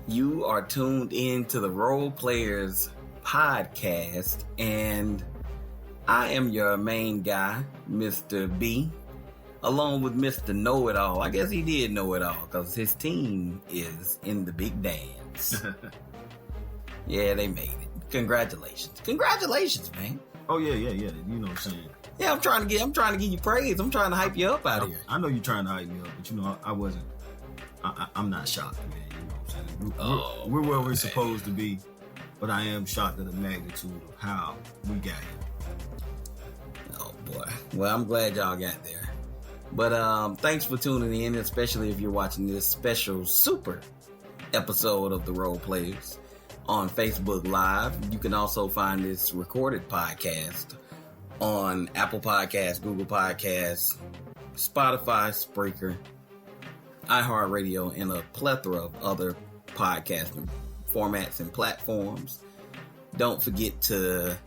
You are tuned in to the Role Players podcast, and I am your main guy, Mr. B, along with Mr. Know-It-All. I guess he did know it all because his team is in the big dance. Yeah, they made it. Congratulations, man. Oh yeah. You know what I'm saying? Yeah, I'm trying to give you praise. I'm trying to hype you up out of here. I know you're trying to hype me up, but you know I wasn't. I'm not shocked, man. You know what I'm saying? We're where we're supposed to be, but I am shocked at the magnitude of how we got here. Oh boy. Well, I'm glad y'all got there. But thanks for tuning in, especially if you're watching this special super episode of the Role Players on Facebook Live. You can also find this recorded podcast on Apple Podcasts, Google Podcasts, Spotify, Spreaker, iHeartRadio, and a plethora of other podcasting formats and platforms. Don't forget to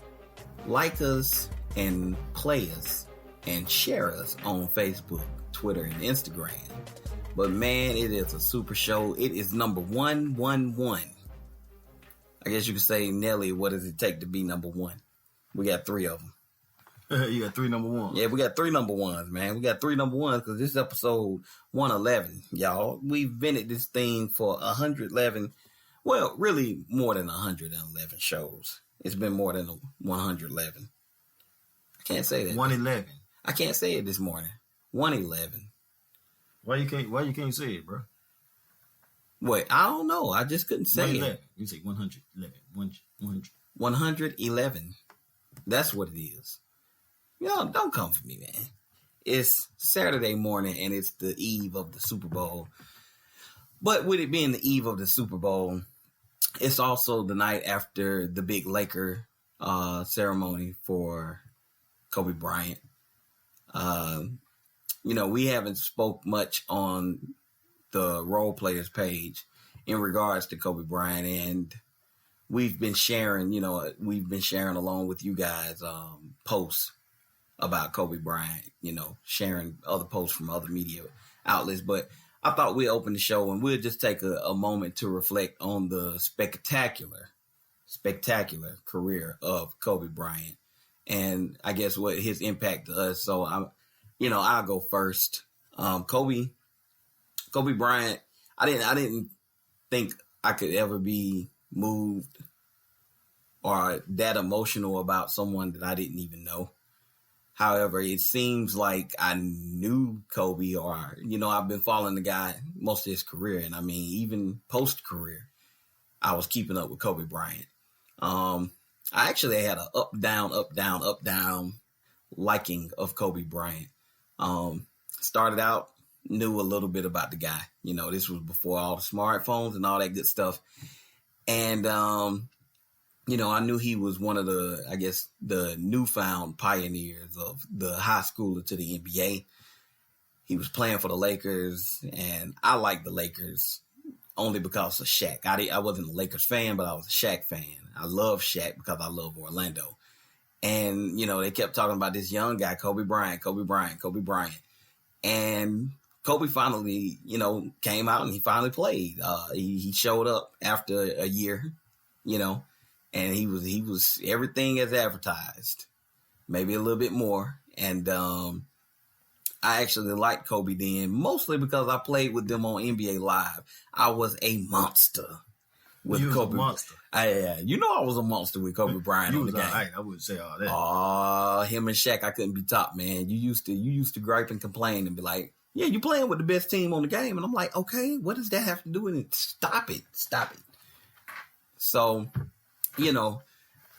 like us and play us and share us on Facebook, Twitter, and Instagram. But man, it is a super show. It is number 111. I guess you could say, Nelly, what does it take to be number one? We got 3 of them. You got 3 number ones. Yeah, we got 3 number ones, man. We got 3 number ones because this is episode 111, y'all. We've been at this thing for 111, well, really more than 111 shows. It's been more than 111. I can't say that. 111. I can't say it this morning. 111. Why you can't say it, bro? Wait, I don't know. I just couldn't say 111. it. You say 111. 100. 111. That's what it is. Yo, don't come for me, man. It's Saturday morning and it's the eve of the Super Bowl. But with it being the eve of the Super Bowl, it's also the night after the big Laker ceremony for Kobe Bryant. We haven't spoke much on the Role Players page in regards to Kobe Bryant, and we've been sharing along with you guys posts about Kobe Bryant, sharing other posts from other media outlets. But I thought we'd open the show and we'll just take a moment to reflect on the spectacular career of Kobe Bryant, and I guess what his impact to us. So I'll go first. Kobe Bryant, I didn't think I could ever be moved or that emotional about someone that I didn't even know. However, it seems like I knew Kobe, or, I've been following the guy most of his career. And I mean, even post-career, I was keeping up with Kobe Bryant. I actually had an up, down liking of Kobe Bryant. Started out, knew a little bit about the guy. This was before all the smartphones and all that good stuff. And, I knew he was one of the newfound pioneers of the high schooler to the NBA. He was playing for the Lakers, and I like the Lakers only because of Shaq. I wasn't a Lakers fan, but I was a Shaq fan. I love Shaq because I love Orlando. And, they kept talking about this young guy, Kobe Bryant. And Kobe finally, came out and he finally played. He showed up after a year, and he was everything as advertised, maybe a little bit more. And I actually liked Kobe then, mostly because I played with them on NBA Live. I was a monster with Kobe. A monster. I was a monster with Kobe Bryant on the game. Right. I wouldn't say all that. Him and Shaq, I couldn't be topped, man. You used to gripe and complain and be like, yeah, you playing with the best team on the game. And I'm like, okay, what does that have to do with it? Stop it. So,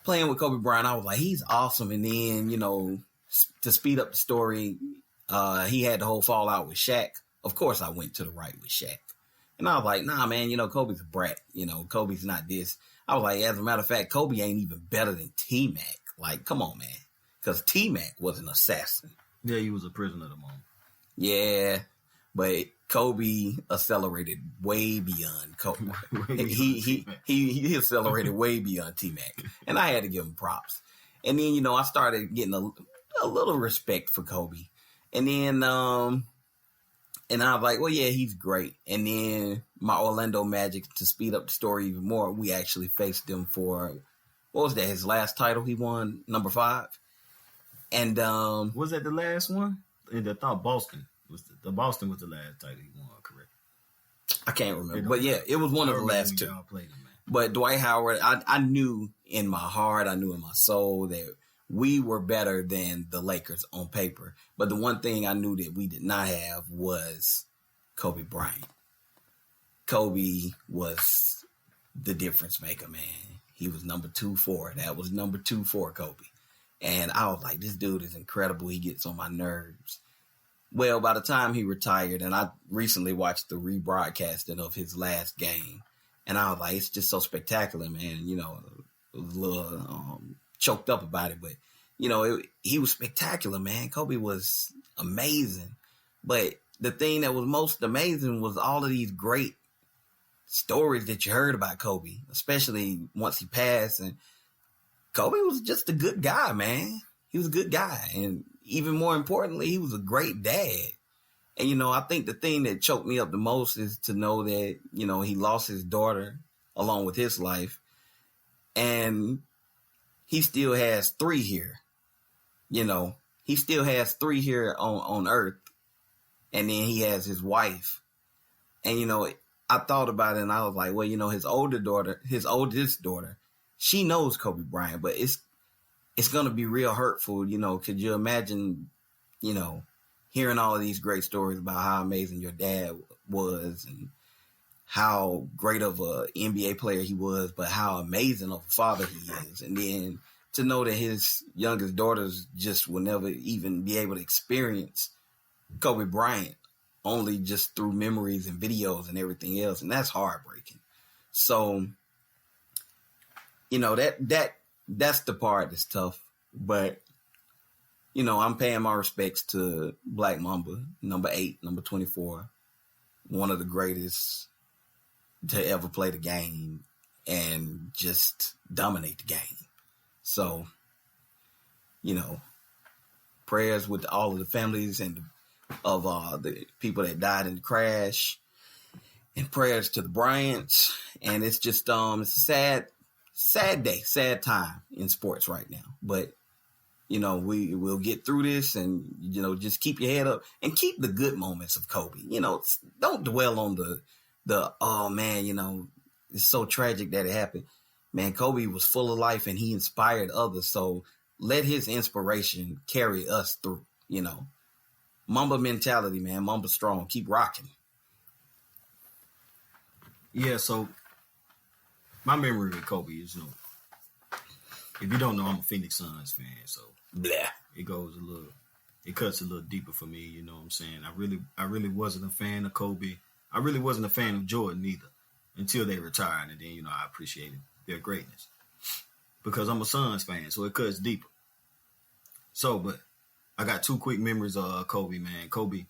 playing with Kobe Bryant, I was like, he's awesome. And then, to speed up the story, he had the whole fallout with Shaq. Of course, I went to the right with Shaq. And I was like, nah, man, Kobe's a brat. Kobe's not this. I was like, as a matter of fact, Kobe ain't even better than T-Mac. Like, come on, man. Because T-Mac was an assassin. Yeah, he was a prisoner of the moment. Yeah, but Kobe accelerated way beyond Kobe. he accelerated way beyond T-Mac. And I had to give him props. And then, I started getting a little respect for Kobe. And then And I was like, well, yeah, he's great. And then my Orlando Magic, to speed up the story even more, we actually faced them for, what was that, his last title he won, number 5? And was that the last one? I thought Boston was the Boston was the last title he won, correct? I can't remember. But yeah, it was one of the last 2. Played him, man. But Dwight Howard, I knew in my heart, I knew in my soul that we were better than the Lakers on paper. But the one thing I knew that we did not have was Kobe Bryant. Kobe was the difference maker, man. He was number 2 for. That was number 2 for Kobe. And I was like, this dude is incredible. He gets on my nerves. Well, by the time he retired, and I recently watched the rebroadcasting of his last game, and I was like, it's just so spectacular, man. You know, I was a little choked up about it, but, you know, he was spectacular, man. Kobe was amazing. But the thing that was most amazing was all of these great stories that you heard about Kobe, especially once he passed. And Kobe was just a good guy, man. He was a good guy. And even more importantly, he was a great dad. And, you know, I think the thing that choked me up the most is to know that, you know, he lost his daughter along with his life. And he still has 3 here. You know, he still has 3 here on Earth. And then he has his wife. And, you know, I thought about it and I was like, well, you know, his oldest daughter, she knows Kobe Bryant, but it's going to be real hurtful. You know, could you imagine, you know, hearing all of these great stories about how amazing your dad was and how great of a NBA player he was, but how amazing of a father he is. And then to know that his youngest daughters just will never even be able to experience Kobe Bryant, only just through memories and videos and everything else. And that's heartbreaking. So, you know, that's the part that's tough. But, you know, I'm paying my respects to Black Mamba, number 8, number 24, one of the greatest to ever play the game and just dominate the game. So, you know, prayers with all of the families and of the people that died in the crash, and prayers to the Bryants. And it's just it's a sad day, sad time in sports right now. But, you know, we'll get through this, and, you know, just keep your head up and keep the good moments of Kobe. You know, don't dwell on the oh man, you know, it's so tragic that it happened. Man, Kobe was full of life and he inspired others. So let his inspiration carry us through, you know. Mamba mentality, man. Mamba strong. Keep rocking. Yeah, so my memory with Kobe is, you know, if you don't know, I'm a Phoenix Suns fan, so blah. It cuts a little deeper for me, you know what I'm saying? I really wasn't a fan of Kobe. I really wasn't a fan of Jordan either until they retired, and then, you know, I appreciated their greatness because I'm a Suns fan, so it cuts deeper. So, but I got 2 quick memories of Kobe, man. Kobe,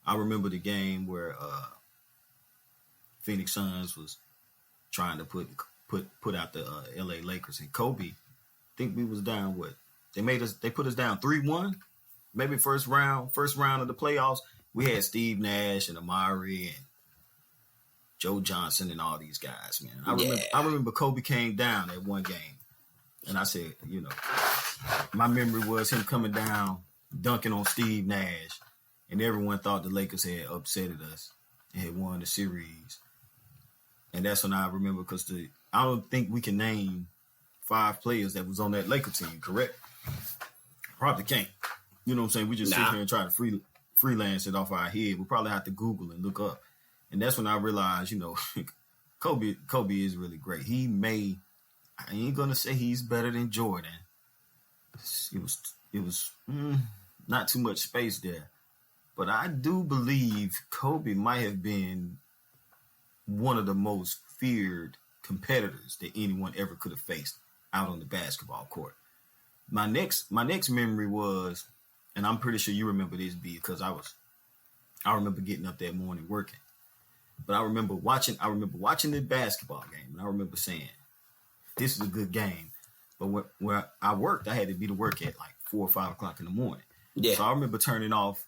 I remember the game where Phoenix Suns was trying to put out the LA Lakers, and Kobe, I think we was down what? They put us down 3-1, maybe first round of the playoffs. We had Steve Nash and Amari and Joe Johnson and all these guys, man. I remember Kobe came down at one game, and I said, you know, my memory was him coming down, dunking on Steve Nash, and everyone thought the Lakers had upsetted us and had won the series. And that's when I remember, because I don't think we can name 5 players that was on that Laker team, correct? Probably can't. You know what I'm saying? We just sit here and try to freelance it off our head. We'll probably have to Google and look up. And that's when I realized, you know, Kobe is really great. I ain't going to say he's better than Jordan. It was not too much space there. But I do believe Kobe might have been one of the most feared competitors that anyone ever could have faced out on the basketball court. My next memory was, and I'm pretty sure you remember this, B, because I remember getting up that morning working. But I remember watching the basketball game, and I remember saying, this is a good game. But where I worked, I had to be to work at like 4 or 5 o'clock in the morning. Yeah. So I remember turning off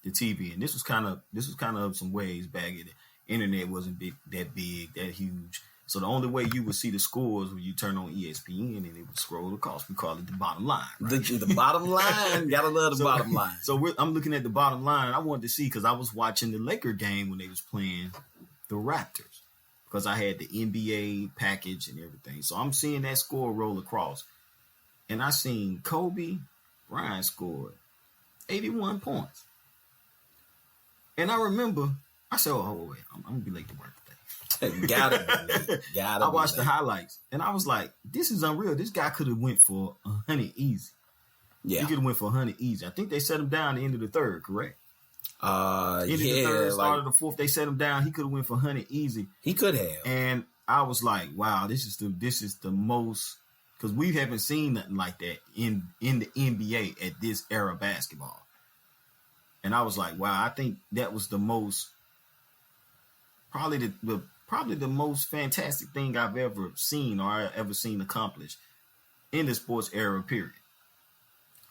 the TV, and this was kind of some ways back. The internet wasn't that big, that huge. So the only way you would see the scores when you turn on ESPN and it would scroll across. We call it the bottom line. Right? The bottom line. Gotta love the bottom line. So I'm looking at the bottom line. I wanted to see because I was watching the Laker game when they was playing the Raptors because I had the NBA package and everything. So I'm seeing that score roll across. And I seen Kobe Bryant scored 81 points. And I remember, I said, oh, wait, I'm going to be late to work today. Gotta I watched the highlights, and I was like, this is unreal. This guy could have went for 100 easy. Yeah. He could have went for 100 easy. I think they set him down at the end of the third, correct? End of the third, start of the fourth, they set him down. He could have went for 100 easy. He could have. And I was like, wow, this is the most, because we haven't seen nothing like that in the NBA at this era of basketball. And I was like, wow, I think that was the most, probably the most fantastic thing I've ever seen or ever seen accomplished in the sports era, period.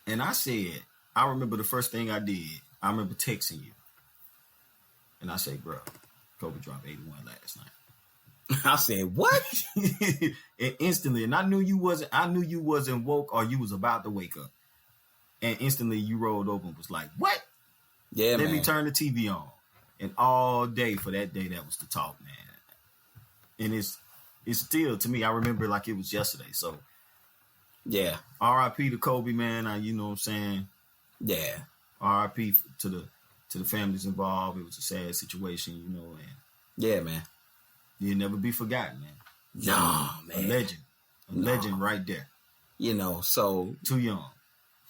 And I said, I remember the first thing I did, I remember texting you. And I said, bro, Kobe dropped 81 last night. I said, what? And instantly, and I knew you wasn't woke or you was about to wake up. And instantly you rolled over and was like, what? Yeah, Let me turn the TV on. And all day for that day, that was the talk, man. And it's still, to me, I remember like it was yesterday. So, yeah. R.I.P. to Kobe, man. You know what I'm saying? Yeah. R.I.P. to the families involved. It was a sad situation, you know. And yeah, man. You'll never be forgotten, man. No, man. A legend right there. You know, so too young.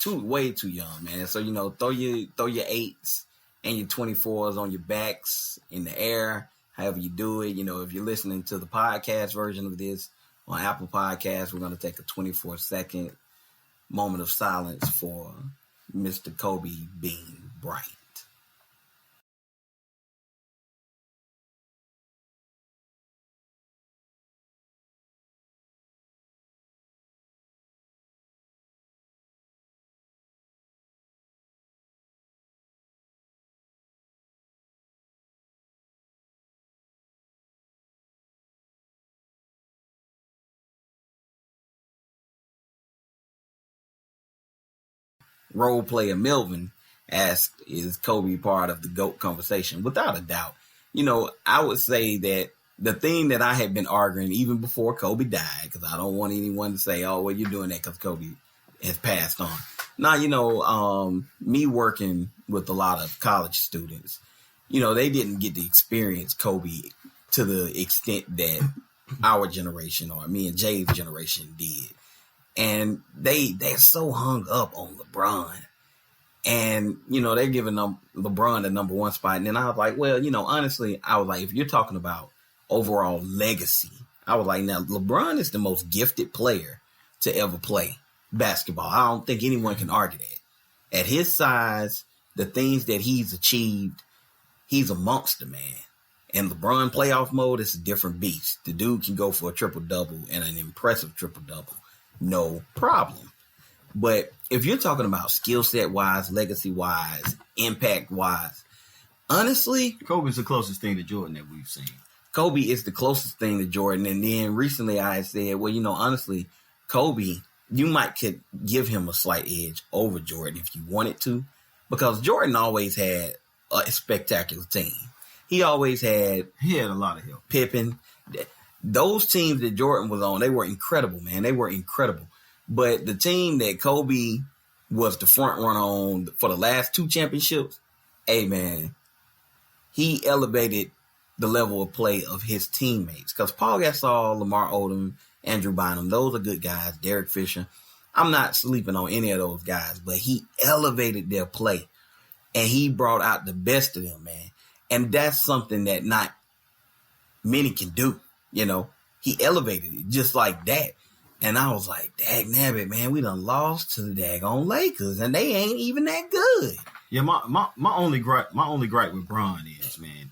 Way too young, man. So, you know, throw your 8s and your 24s on your backs in the air. However you do it, you know, if you're listening to the podcast version of this on Apple Podcasts, we're going to take a 24-second moment of silence for Mr. Kobe Bean Bryant. Role player Melvin asked, is Kobe part of the GOAT conversation? Without a doubt. You know, I would say that the thing that I had been arguing even before Kobe died, because I don't want anyone to say, oh, well, you're doing that because Kobe has passed on. Now, you know, me working with a lot of college students, you know, they didn't get to experience Kobe to the extent that our generation or me and Jay's generation did. And they're so hung up on LeBron. And, you know, they're giving them LeBron the number one spot. And then I was like, well, you know, honestly, I was like, if you're talking about overall legacy, I was like, now, LeBron is the most gifted player to ever play basketball. I don't think anyone can argue that. At his size, the things that he's achieved, he's a monster, man. In LeBron playoff mode, it's a different beast. The dude can go for a triple-double and an impressive triple-double. No problem. But if you're talking about skill set wise, legacy wise, impact wise, honestly, Kobe's the closest thing to Jordan that we've seen. Kobe is the closest thing to Jordan. And then recently I said, well, you know, honestly, Kobe, you could give him a slight edge over Jordan if you wanted to, because Jordan always had a spectacular team. He had a lot of help. Pippen. Those teams that Jordan was on, they were incredible, man. They were incredible. But the team that Kobe was the front runner on for the last 2 championships, hey, man, he elevated the level of play of his teammates. Because Paul Gasol, Lamar Odom, Andrew Bynum, those are good guys. Derek Fisher. I'm not sleeping on any of those guys, but he elevated their play. And he brought out the best of them, man. And that's something that not many can do. You know, he elevated it just like that. And I was like, dag nabbit, man, we done lost to the daggone Lakers, and they ain't even that good. Yeah, my only gripe with Bron is, man,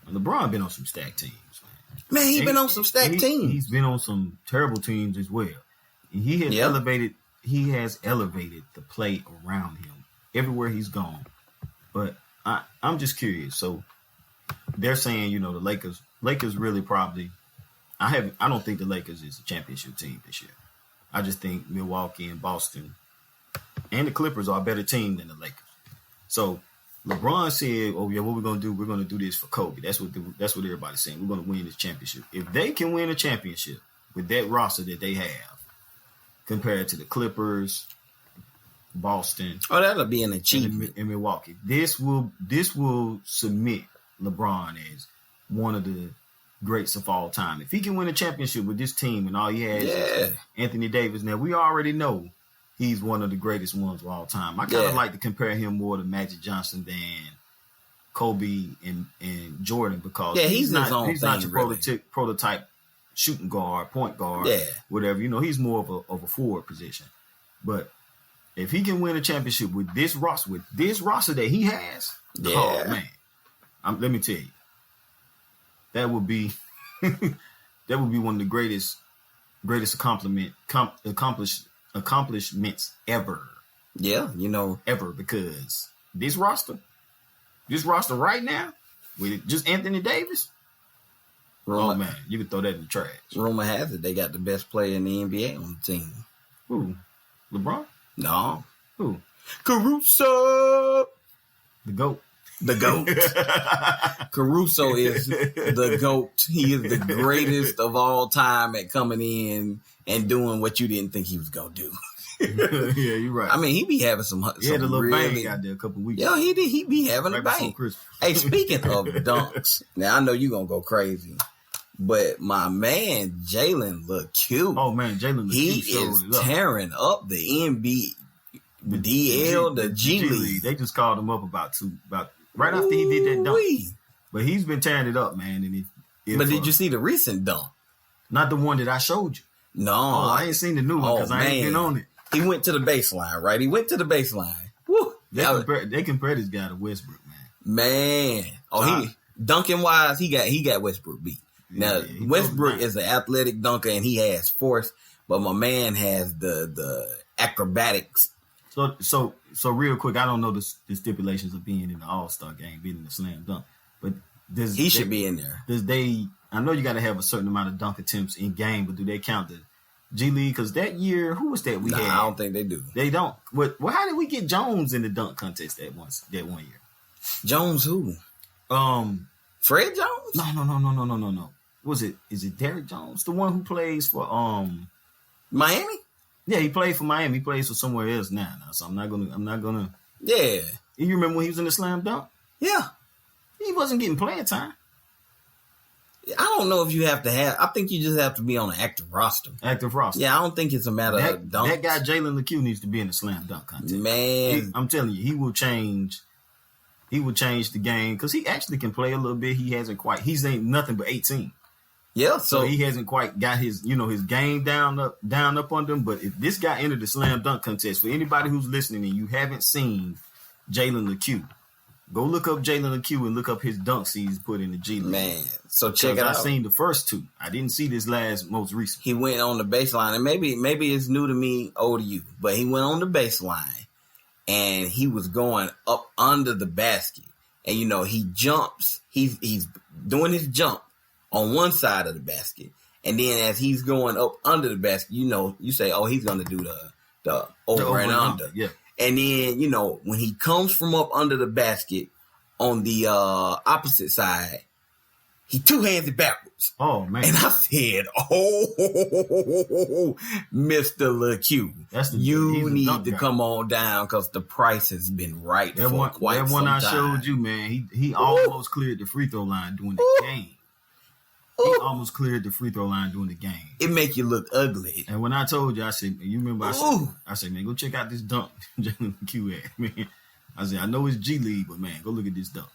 LeBron been on some stacked teams, man. Man, he been on some stacked teams. He's been on some terrible teams as well. He has elevated the play around him everywhere he's gone. But I'm just curious. So they're saying, you know, the Lakers really probably. I don't think the Lakers is a championship team this year. I just think Milwaukee and Boston and the Clippers are a better team than the Lakers. So LeBron said, "Oh yeah, what we're gonna do? We're gonna do this for Kobe." That's what everybody's saying. We're gonna win this championship. If they can win a championship with that roster that they have, compared to the Clippers, Boston, that'll be an achievement. In Milwaukee, this will submit LeBron as one of the greats of all time. If he can win a championship with this team and all he has is Anthony Davis, now we already know he's one of the greatest ones of all time. I kind of like to compare him more to Magic Johnson than Kobe and Jordan because he's not your prototype shooting guard, point guard, whatever. You know, he's more of a forward position. But if he can win a championship with this roster that he has, oh man, let me tell you. That would be one of the greatest accomplishments ever. Yeah, you know, ever, because this roster right now with just Anthony Davis. Oh man, you can throw that in the trash. Rumor has it they got the best player in the NBA on the team. Who? LeBron? No. Who? Caruso. The GOAT. The GOAT. Caruso is the GOAT. He is the greatest of all time at coming in and doing what you didn't think he was going to do. Yeah, you're right. I mean, he be having some he had a little bang out there a couple weeks ago. Yeah, he did. He be having a bang. Hey, speaking of dunks, now I know you're going to go crazy, but my man, Jalen look cute. Oh, man, Jalen look cute. He is tearing up the NBA, the DL, the G League. They just called him up about right after he did that dunk. But he's been tearing it up, man. And but did you see the recent dunk? Not the one that I showed you. No. Oh, I ain't seen the new one because I ain't been on it. He went to the baseline, right? He went to the baseline. Woo. They compare this guy to Westbrook, man. He dunking wise, he got Westbrook beat. Now Westbrook is an athletic dunker and he has force, but my man has the acrobatics. So real quick, I don't know the stipulations of being in the All-Star game, being in the slam dunk, but he should be in there. I know you got to have a certain amount of dunk attempts in game, but do they count the G League? Because that year, who was that we had? I don't think they do. They don't. Well, how did we get Jones in the dunk contest that one year? Jones who? Fred Jones? No. Is it Derrick Jones? The one who plays for Miami? Yeah, he played for Miami. He plays for somewhere else now. So I'm not gonna. Yeah. You remember when he was in the slam dunk? Yeah. He wasn't getting playing time. I don't know if you have to have. I think you just have to be on an active roster. Yeah, I don't think it's a matter of dunks. That guy Jalen LeCue needs to be in the slam dunk contest. Man, I'm telling you, he will change. He will change the game because he actually can play a little bit. He's ain't nothing but 18. Yeah, so he hasn't quite got his game down up under him. But if this guy entered the slam dunk contest, for anybody who's listening and you haven't seen Jalen LeCue, go look up Jalen LeCue and look up his dunks he's put in the G League. Man, so check it out. I've seen the first two. I didn't see this most recent. He went on the baseline, and maybe it's new to me, old to you, but he went on the baseline, and he was going up under the basket. And, he jumps. He's doing his jump on one side of the basket. And then as he's going up under the basket, you say, oh, he's going to do the over and under. Yeah. And then, when he comes from up under the basket on the opposite side, he two-hands it backwards. Oh, man. And I said, Mr. LeCue, you need to come on down because the price has been right for quite some time. That one I showed you, man, he almost cleared the free throw line during the game. He almost cleared the free throw line during the game. It make you look ugly. And when I told you, I said, you remember I said, man, go check out this dunk Jalen LeCue at, man. I said, I know it's G League, but man, go look at this dunk.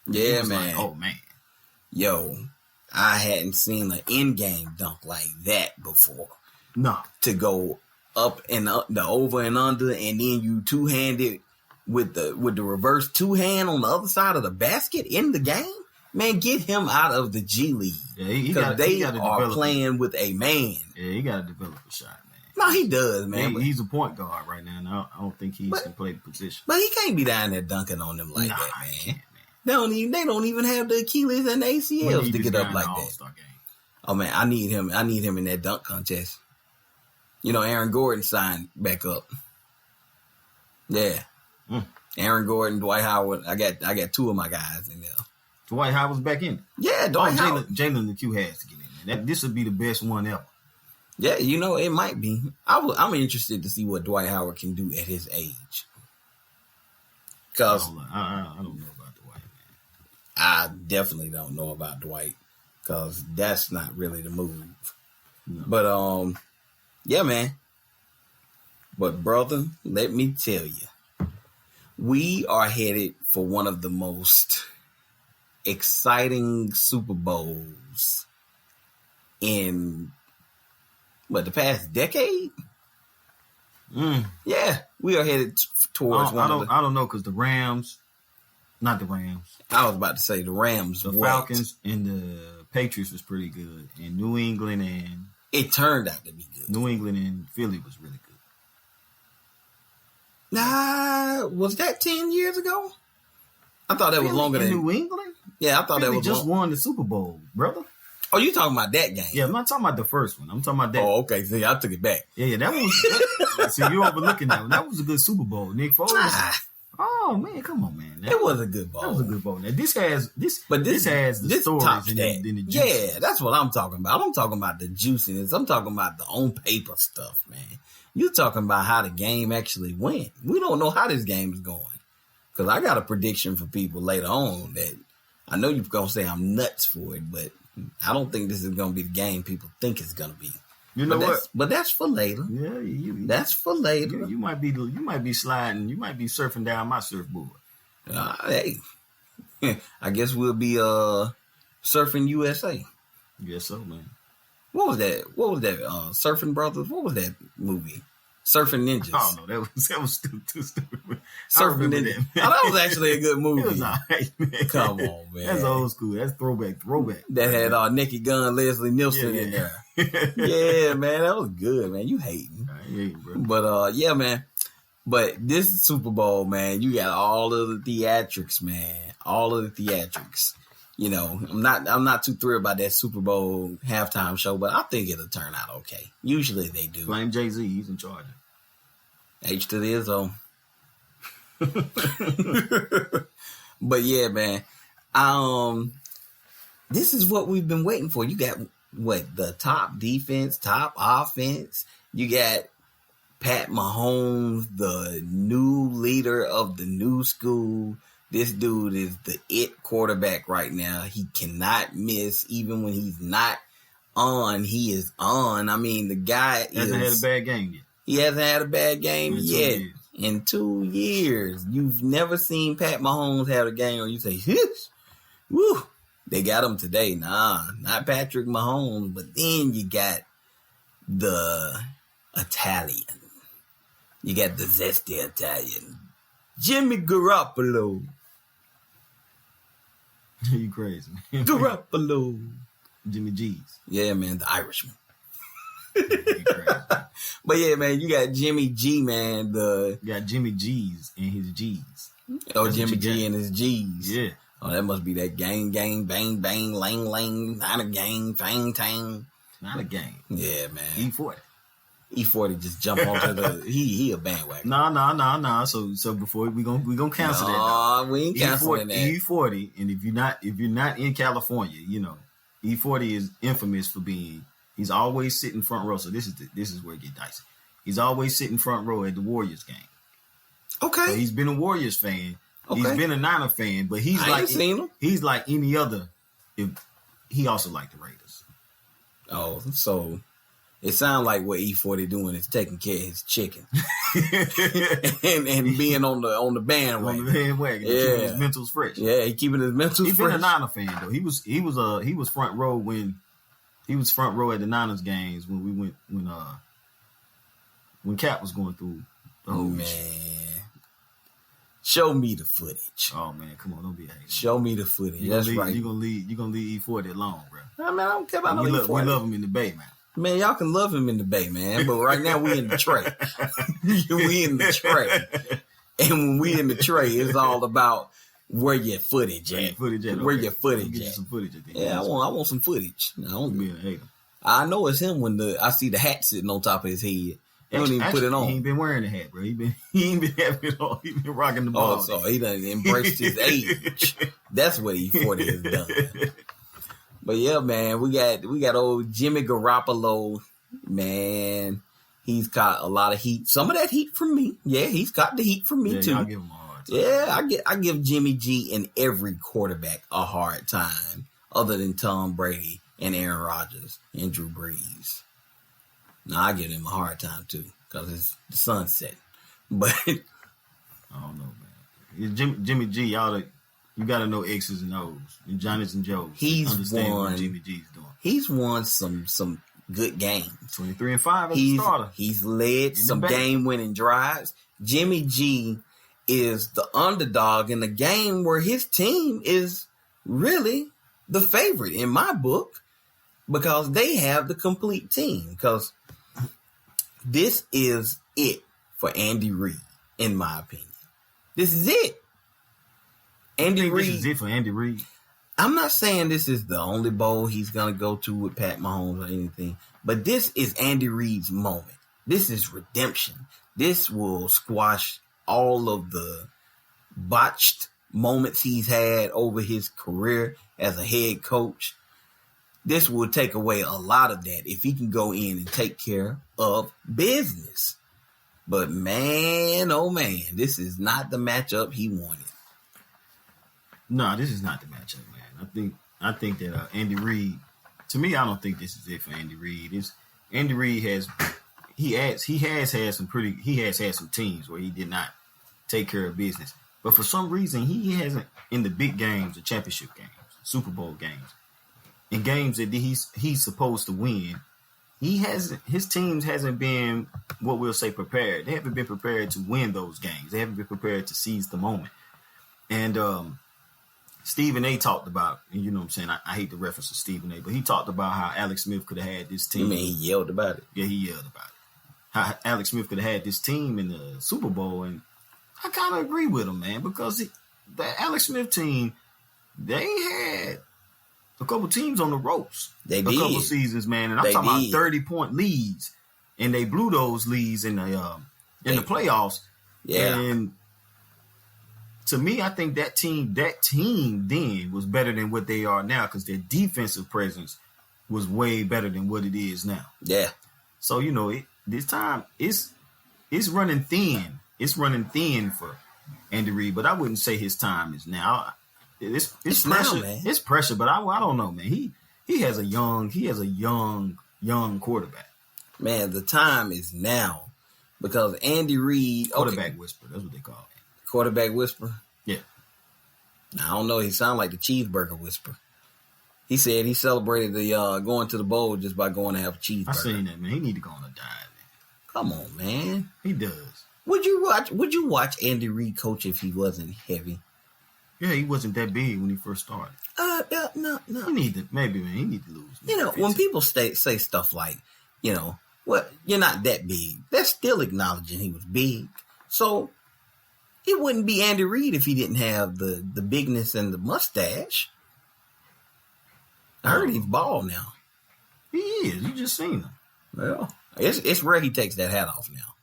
Yeah, man. Like, oh, man. Yo, I hadn't seen an in-game dunk like that before. No. To go up and up, the over and under, and then you two-handed with the reverse two-hand on the other side of the basket in the game. Man, get him out of the G League. Yeah, because they are playing with a man. Yeah, he got to develop a shot, man. No, he does, man. He's a point guard right now, and I don't think he can play the position. But he can't be down there dunking on them like that, man. They don't even have the Achilles and the ACLs to get up like that. Game. Oh man, I need him in that dunk contest. You know, Aaron Gordon signed back up. Yeah. Aaron Gordon, Dwight Howard. I got two of my guys in there. Dwight Howard's back in. Yeah, Dwight Howard. Jalen the Q has to get in. This would be the best one ever. Yeah, you know, it might be. I'm interested to see what Dwight Howard can do at his age. Because I don't know about Dwight, man. I definitely don't know about Dwight because that's not really the move. No. But yeah, man. But brother, let me tell you, we are headed for one of the most exciting Super Bowls in the past decade. Yeah, we are headed towards I don't know because the Rams, not the Rams. I was about to say the Rams. The Falcons and the Patriots was pretty good, and New England and it turned out to be good. New England and Philly was really good. Nah, was that 10 years ago? I thought that was longer than New England. Yeah, I thought Philly that was just won the Super Bowl, brother. Oh, you talking about that game? Yeah, I'm not talking about the first one. I'm talking about that. Oh, okay. See, I took it back. Yeah, that was. See, you're overlooking that one. That was a good Super Bowl. Nick Foles. Oh man, come on, man. It was a good bowl. That was a good bowl. Now this has the stories and the juices. Yeah, that's what I'm talking about. I'm talking about the juiciness. I'm talking about the on paper stuff, man. You're talking about how the game actually went. We don't know how this game is going. Because I got a prediction for people later on that I know you're going to say I'm nuts for it, but I don't think this is going to be the game people think it's going to be. You know what? But that's for later. Yeah, that's for later. You might be sliding. You might be surfing down my surfboard. Hey, I guess we'll be surfing USA. Yes, so man. What was that? Surfing Brothers. What was that movie? Surfing Ninjas. Oh no, that was too stupid. Surfing Ninjas. That was actually a good movie. It was all right, man. Come on, man. That's old school. That's throwback. That had Naked Gun Leslie Nielsen in there. Yeah, man, that was good, man. You hating? I hate, bro. But yeah, man. But this Super Bowl, man, you got all of the theatrics, man. All of the theatrics. You know, I'm not too thrilled about that Super Bowl halftime show, but I think it'll turn out okay. Usually they do. Blame Jay-Z, he's in charge. H to the Izzo. But yeah, man. This is what we've been waiting for. You got the top defense, top offense. You got Pat Mahomes, the new leader of the new school. This dude is the it quarterback right now. He cannot miss. Even when he's not on, he is on. I mean, the guy hasn't had a bad game yet. He hasn't had a bad game yet. In 2 years. You've never seen Pat Mahomes have a game where you say, woo, they got him today. Nah, not Patrick Mahomes. But then you got the Italian. You got the zesty Italian. Jimmy Garoppolo. You crazy. Garoppolo. Jimmy G's. Yeah, man, the Irishman. You crazy. But yeah, man, you got Jimmy G, man. You got Jimmy G's and his G's. Oh, that's Jimmy G and his G's. Yeah. Oh, that must be that gang, bang, bang, lang, lang, not a gang, fang, tang. Not a gang. Yeah, man. E40 just jump onto the he a bandwagon. No. So before we gonna cancel that. No, we ain't canceling that. E40, and if you're not in California, you know, E40 is infamous for being. He's always sitting front row. So this is where it get dicey. He's always sitting front row at the Warriors game. Okay. So he's been a Warriors fan. Okay. He's been a Niner fan, but he's he's like any other. If he also liked the Raiders. Oh, so. It sounds like what E40 doing is taking care of his chicken and being on the bandwagon. On the bandwagon, keeping his mentals fresh. Yeah, he keeping his mentals fresh. He's been a Niner fan though. He was front row at the Niners games when we went when Cap was going through. Oh man, show me the footage. Oh man, come on, don't be a hater. Show me the footage. That's right. You gonna leave E40 alone, bro. I mean, I don't care about no E40. We love him in the Bay, man. Man, y'all can love him in the Bay, man. But right now we in the tray. We in the tray. And when we in the tray, it's all about where your footage at. Where your footage get at. Some footage at the I want some footage. Hater. I know it's him when I see the hat sitting on top of his head. He don't even put it on. He ain't been wearing the hat, bro. He ain't been having it on. He been rocking the ball. Oh, so he done embraced his age. That's what E40 has done. But yeah, man, we got old Jimmy Garoppolo. Man, he's got a lot of heat. Some of that heat from me. Yeah, he's got the heat from me too. I'll give him a hard time. Yeah, I give Jimmy G and every quarterback a hard time, other than Tom Brady and Aaron Rodgers and Drew Brees. Now I give him a hard time too because it's the sunset. But I don't know, man. Jimmy G, you got to know X's and O's and Johnny's and Joe's. He's understand won. What Jimmy G's doing. He's won some good games. 23-5 as a starter. He's led some game-winning drives. Jimmy G is the underdog in the game where his team is really the favorite in my book because they have the complete team. Because this is it for Andy Reid, in my opinion. This is it. Andy Reid. This is it for Andy Reid. I'm not saying this is the only bowl he's going to go to with Pat Mahomes or anything, but this is Andy Reid's moment. This is redemption. This will squash all of the botched moments he's had over his career as a head coach. This will take away a lot of that if he can go in and take care of business. But man, oh man, this is not the matchup he wanted. No, this is not the matchup, man. I think that Andy Reid. To me, I don't think this is it for Andy Reid. Andy Reid has had some teams where he did not take care of business, but for some reason he hasn't in the big games, the championship games, Super Bowl games, in games that he's supposed to win. His teams hasn't been what we'll say prepared. They haven't been prepared to win those games. They haven't been prepared to seize the moment. And Stephen A. talked about, and you know what I'm saying, I hate the reference to Stephen A., but he talked about how Alex Smith could have had this team. You mean he yelled about it? Yeah, he yelled about it. How Alex Smith could have had this team in the Super Bowl, and I kind of agree with him, man, because the Alex Smith team, they had a couple teams on the ropes. They did. A couple seasons, man, and I'm talking about 30-point leads, and they blew those leads in the playoffs. Yeah. And to me, I think that team then was better than what they are now because their defensive presence was way better than what it is now. Yeah. So, you know, this time it's running thin. It's running thin for Andy Reid, but I wouldn't say his time is now. It's pressure. Now, man. It's pressure, but I don't know, man. He has a young quarterback. Man, the time is now because Andy Reid, quarterback whisper. That's what they call it. Quarterback whisper? Yeah. I don't know. He sounded like the cheeseburger whisper. He said he celebrated the going to the bowl just by going to have a cheeseburger. I seen that, man. He need to go on a diet, man. Come on, man. He does. Would you watch Andy Reid coach if he wasn't heavy? Yeah, he wasn't that big when he first started. No. He need to lose. You know, when people say stuff like, you know, well, you're not that big, they're still acknowledging he was big. So it wouldn't be Andy Reid if he didn't have the bigness and the mustache. I heard he's bald now. He is. You just seen him. Well, it's rare he takes that hat off now.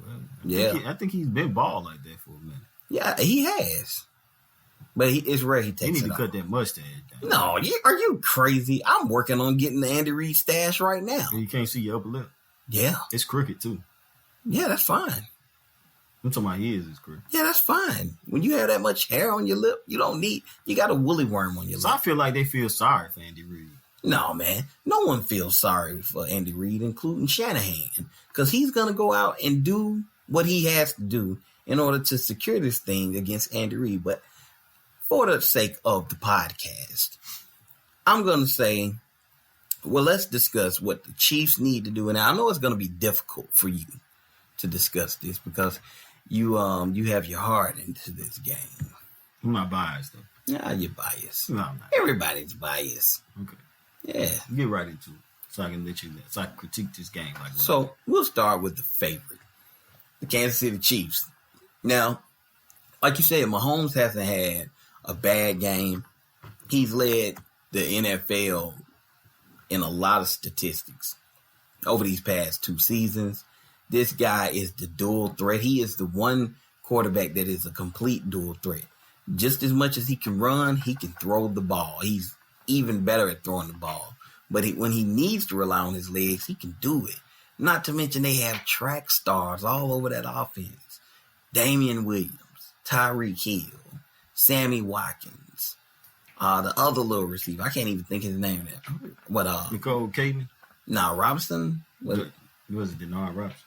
Well, I think he's been bald like that for a minute. Yeah, he has. But it's rare he takes it off. He need to cut that mustache down. No, are you crazy? I'm working on getting the Andy Reid stash right now. You can't see your upper lip. Yeah. It's crooked, too. Yeah, that's fine. I'm talking about his is crooked. Yeah, that's fine. When you have that much hair on your lip, you got a woolly worm on your lip. I feel like they feel sorry for Andy Reid. No, man. No one feels sorry for Andy Reid, including Shanahan, because he's going to go out and do what he has to do in order to secure this thing against Andy Reid. But for the sake of the podcast, I'm going to say, well, let's discuss what the Chiefs need to do. And I know it's going to be difficult for you to discuss this because you have your heart into this game. I'm not biased, though. Yeah, you're biased. No, I'm not. Everybody's biased. Okay. Yeah. Get right into it, so I can so I can critique this game. Like so, we'll start with the favorite, the Kansas City Chiefs. Now, like you said, Mahomes hasn't had a bad game. He's led the NFL in a lot of statistics over these past 2 seasons. This guy is the dual threat. He is the one quarterback that is a complete dual threat. Just as much as he can run, he can throw the ball. He's even better at throwing the ball. But when he needs to rely on his legs, he can do it. Not to mention they have track stars all over that offense. Damian Williams, Tyreek Hill, Sammy Watkins, the other little receiver. I can't even think his name now. What? Nicole Caden? Nah, Robinson. Was it Denard Robinson?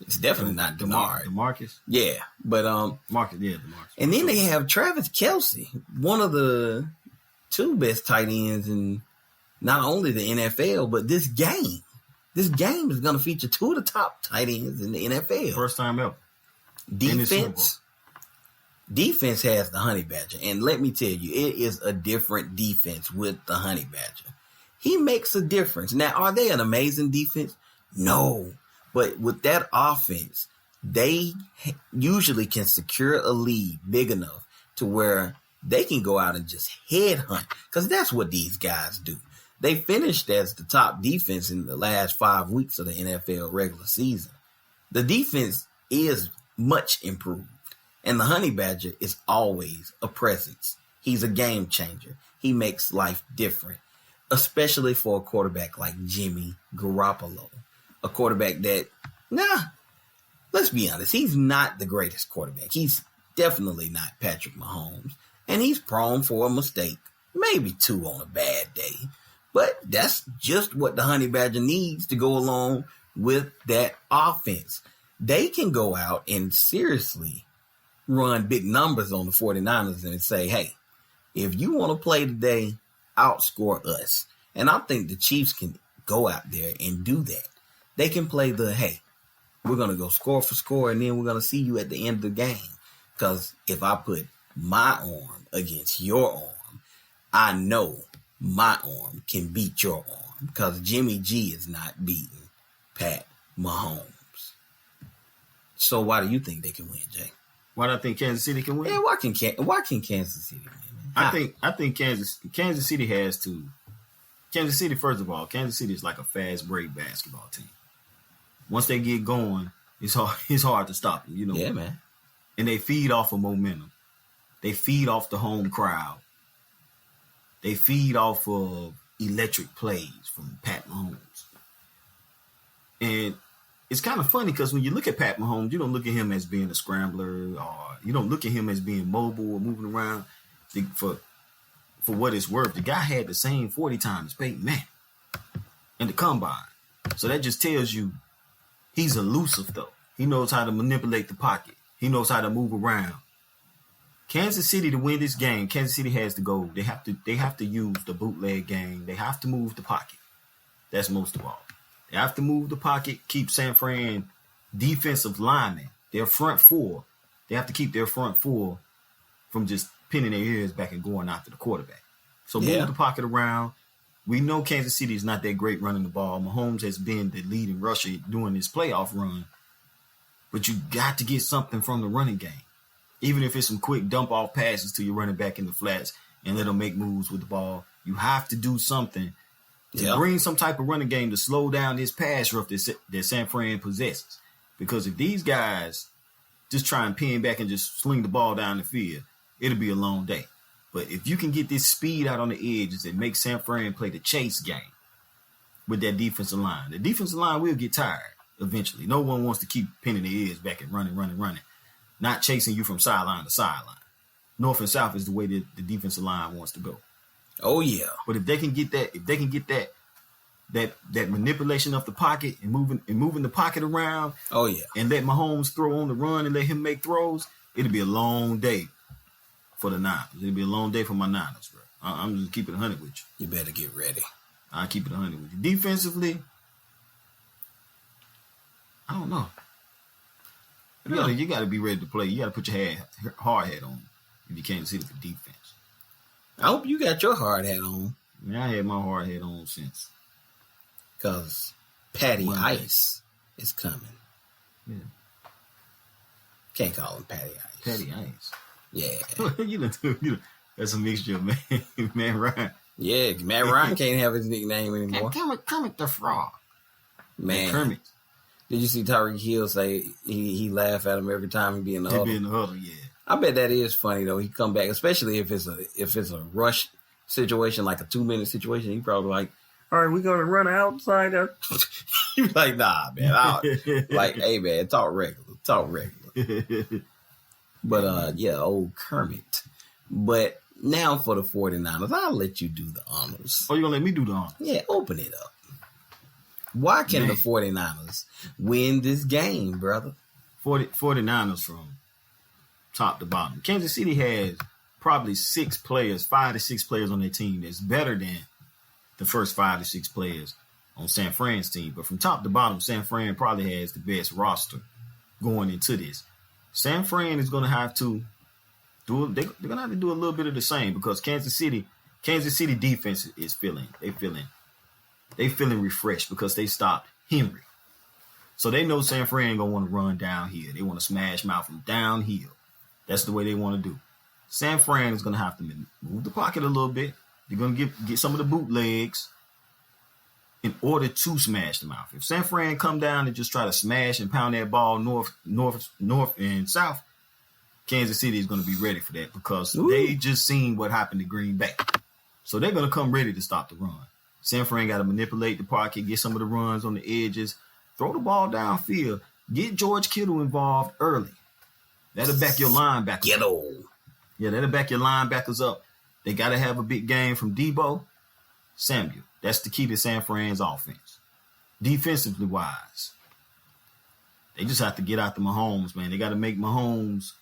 It's definitely not Denard. DeMarcus? Yeah, but DeMarcus. And then they have Travis Kelce, one of the 2 best tight ends in not only the NFL but this game. This game is going to feature 2 of the top tight ends in the NFL. First time ever. Defense has the Honey Badger, and let me tell you, it is a different defense with the Honey Badger. He makes a difference. Now, are they an amazing defense? No. But with that offense, they usually can secure a lead big enough to where they can go out and just headhunt, because that's what these guys do. They finished as the top defense in the last 5 weeks of the NFL regular season. The defense is much improved, and the Honey Badger is always a presence. He's a game changer. He makes life different, especially for a quarterback like Jimmy Garoppolo. A quarterback that, let's be honest, he's not the greatest quarterback. He's definitely not Patrick Mahomes, and he's prone for a mistake, maybe 2 on a bad day. But that's just what the Honey Badger needs to go along with that offense. They can go out and seriously run big numbers on the 49ers and say, hey, if you want to play today, outscore us. And I think the Chiefs can go out there and do that. They can play hey, we're going to go score for score, and then we're going to see you at the end of the game. Because if I put my arm against your arm, I know my arm can beat your arm, because Jimmy G is not beating Pat Mahomes. So why do you think they can win, Jay? Why do I think Kansas City can win? Yeah, why can Kansas City win? Man? I think Kansas City has to. Kansas City, first of all, Kansas City is like a fast break basketball team. Once they get going, it's hard to stop them, Yeah, man. And they feed off of momentum. They feed off the home crowd. They feed off of electric plays from Pat Mahomes. And it's kind of funny because when you look at Pat Mahomes, you don't look at him as being a scrambler, or you don't look at him as being mobile or moving around. For what it's worth, the guy had the same 40 times Peyton Manning in the combine. So that just tells you he's elusive, though. He knows how to manipulate the pocket. He knows how to move around. Kansas City, to win this game, Kansas City has to go. They have to use the bootleg game. They have to move the pocket. That's most of all. They have to move the pocket, keep San Fran defensive linemen, their front 4. They have to keep their front 4 from just pinning their ears back and going after the quarterback. So move the pocket around. We know Kansas City is not that great running the ball. Mahomes has been the leading rusher during this playoff run. But you got to get something from the running game. Even if it's some quick dump-off passes to your running back in the flats and let them make moves with the ball, you have to do something to bring some type of running game to slow down this pass rush that San Fran possesses. Because if these guys just try and pin back and just sling the ball down the field, it'll be a long day. But if you can get this speed out on the edges and make San Fran play the chase game with that defensive line, the defensive line will get tired eventually. No one wants to keep pinning their ears back and running, not chasing you from sideline to sideline. North and south is the way that the defensive line wants to go. Oh yeah. But if they can get that manipulation of the pocket and moving the pocket around, oh yeah, and let Mahomes throw on the run and let him make throws, it'll be a long day for the Niners. It'll be a long day for my Niners, bro. I'm just keeping it 100 with you. You better get ready. I'll keep it 100 with you. Defensively, I don't know. You got to be ready to play. You got to put your hard hat on if you can't see it for defense. I hope you got your hard hat on. Man, I had my hard head on since. Because Patty Ice is coming. Yeah. Can't call him Patty Ice. Patty Ice. Yeah. you know, that's a mixture of man Ryan. Yeah, Matt Ryan can't have his nickname anymore. Kermit the Frog. Man. Kermit. Did you see Tyreek Hill say he laugh at him every time he be in the huddle? He be in the huddle, yeah. I bet that is funny though. He come back, especially if it's a rush situation, like a 2-minute situation. He probably like, all right, we gonna run outside. You be like, nah, man. Like, hey, man, talk regular. But yeah, old Kermit. But now for the 49ers, I'll let you do the honors. Oh, you gonna let me do the honors? Yeah, open it up. Why can the 49ers win this game, brother? 49ers from top to bottom. Kansas City has probably 5 to 6 players on their team that's better than the first 5 to 6 players on San Fran's team. But from top to bottom, San Fran probably has the best roster going into this. San Fran is going to have to they're going to have to do a little bit of the same because Kansas City defense is feeling refreshed because they stopped Henry. So they know San Fran ain't going to want to run downhill. They want to smash mouth from downhill. That's the way they want to do. San Fran is going to have to move the pocket a little bit. They're going to get some of the bootlegs in order to smash them out. If San Fran come down and just try to smash and pound that ball north and south, Kansas City is going to be ready for that because they just seen what happened to Green Bay. So they're going to come ready to stop the run. San Fran got to manipulate the pocket, get some of the runs on the edges, throw the ball downfield, get George Kittle involved early. That'll back your linebackers. Yeah, that'll back your linebackers up. They got to have a big game from Debo Samuel. That's the key to San Fran's offense. Defensively wise, they just have to get out to Mahomes, man. They got to make Mahomes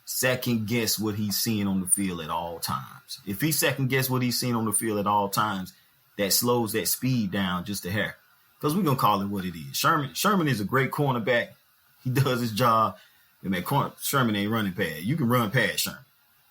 second guess what he's seeing on the field at all times. If he second guess what he's seeing on the field at all times, that slows that speed down just a hair. Because we're going to call it what it is. Sherman is a great cornerback. He does his job. Sherman ain't running past. You can run past Sherman.